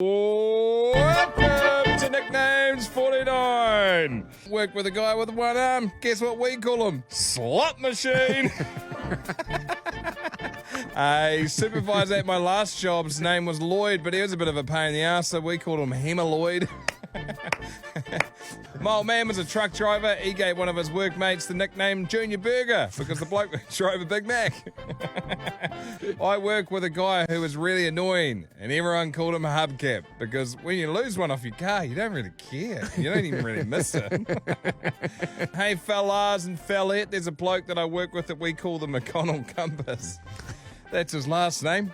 Welcome to Nicknames 49. Work with a guy with one arm. Guess what we call him? Slot machine. A supervisor at my last job's name was Lloyd, but he was a bit of a pain in the ass, so we called him Hemaloid. My old man was a truck driver. He gave one of his workmates the nickname Junior Burger because the bloke drove a Big Mac. I work with a guy who was really annoying, and everyone called him a hubcap because when you lose one off your car, you don't really care. You don't even really miss it. Hey, fellas and fellette, there's a bloke that I work with that we call the McConnell Compass. That's his last name,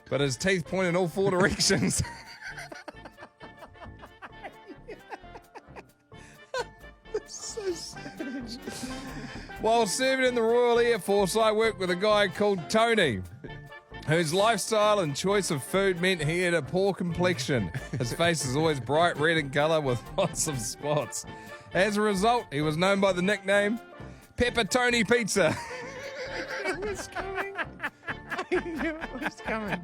but his teeth point in all four directions. So savage. While serving in the Royal Air Force, I worked with a guy called Tony, whose lifestyle and choice of food meant he had a poor complexion. His face is always bright red in colour with lots of spots. As a result, he was known by the nickname Pepperoni Pizza. It was coming. I knew it was coming.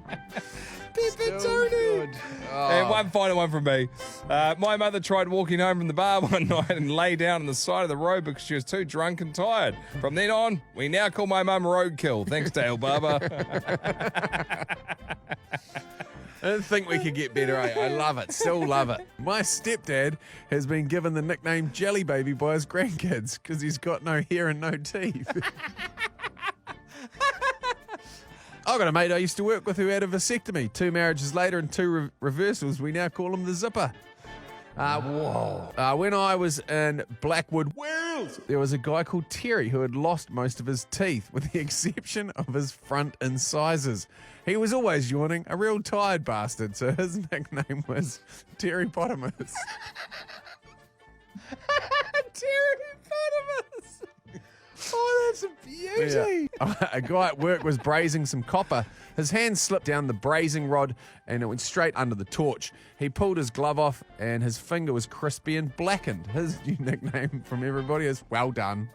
Pepperoni. And one final one from me. My mother tried walking home from the bar one night and lay down on the side of the road because she was too drunk and tired. From then on, we now call my mum Roadkill. Thanks, Dale Barber. I didn't think we could get better, eh? I love it. Still love it. My stepdad has been given the nickname Jelly Baby by his grandkids because he's got no hair and no teeth. I got a mate I used to work with who had a vasectomy. 2 marriages later and 2 reversals. We now call him the Zipper. When I was in Blackwood, Wales, there was a guy called Terry who had lost most of his teeth, with the exception of his front incisors. He was always yawning, a real tired bastard, so his nickname was Terry Potamus. Terry Potamus! Oh, that's a beauty. Yeah. A guy at work was brazing some copper. His hand slipped down the brazing rod and it went straight under the torch. He pulled his glove off and his finger was crispy and blackened. His new nickname from everybody is Well Done.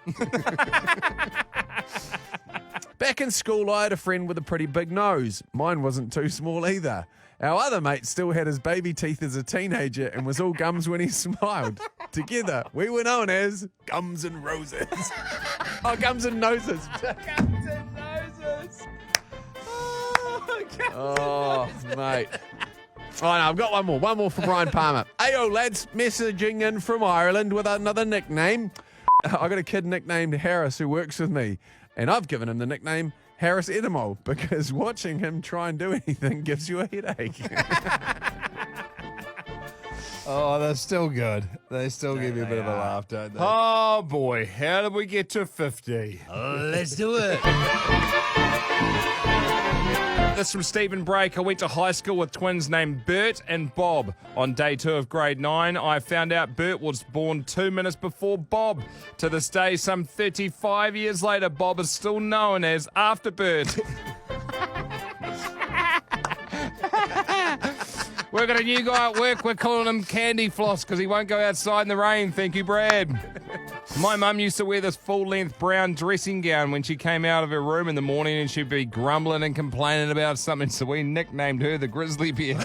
Back in school, I had a friend with a pretty big nose. Mine wasn't too small either. Our other mate still had his baby teeth as a teenager and was all gums when he smiled. Together, we were known as Gums and Roses. Oh, Gums and Noses. Gums and noses. Oh, mate. Oh, no, I've got one more. One more for Brian Palmer. Ayo, lads, messaging in from Ireland with another nickname. I got a kid nicknamed Harris who works with me, and I've given him the nickname Harris Edamol because watching him try and do anything gives you a headache. Oh, they're still good. They still give you a bit of a laugh, don't they? Oh, boy. How did we get to 50? Let's do it. This from Stephen Brake. I went to high school with twins named Bert and Bob. On day 2 of grade 9, I found out Bert was born 2 minutes before Bob. To this day, some 35 years later, Bob is still known as After Bert. We've got a new guy at work. We're calling him Candy Floss because he won't go outside in the rain. Thank you, Brad. My mum used to wear this full-length brown dressing gown when she came out of her room in the morning, and she'd be grumbling and complaining about something, so we nicknamed her the Grizzly Bear.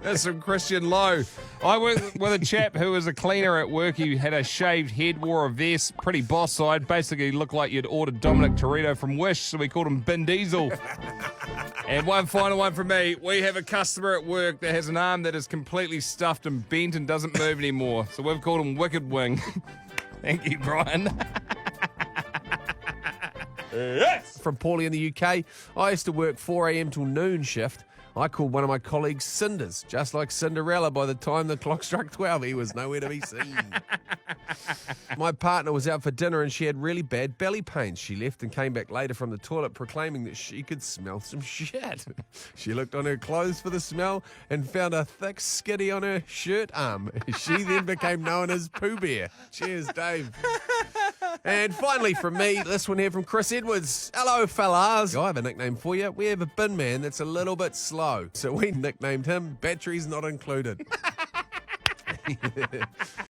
That's from Christian Lowe. I worked with a chap who was a cleaner at work. He had a shaved head, wore a vest, pretty boss-eyed, basically looked like you'd ordered Dominic Toretto from Wish, so we called him Bin Diesel. And one final one from me. We have a customer at work that has an arm that is completely stuffed and bent and doesn't move anymore. So we've called him Wicked Wing. Thank you, Brian. Yes! From Paulie in the UK, I used to work 4 a.m. till noon shift. I called one of my colleagues Cinders. Just like Cinderella, by the time the clock struck 12, he was nowhere to be seen. My partner was out for dinner and she had really bad belly pains. She left and came back later from the toilet proclaiming that she could smell some shit. She looked on her clothes for the smell and found a thick skitty on her shirt arm. She then became known as Pooh Bear. Cheers, Dave. And finally from me, this one here from Chris Edwards. Hello, fellas. I have a nickname for you. We have a bin man that's a little bit slow, so we nicknamed him Batteries Not Included.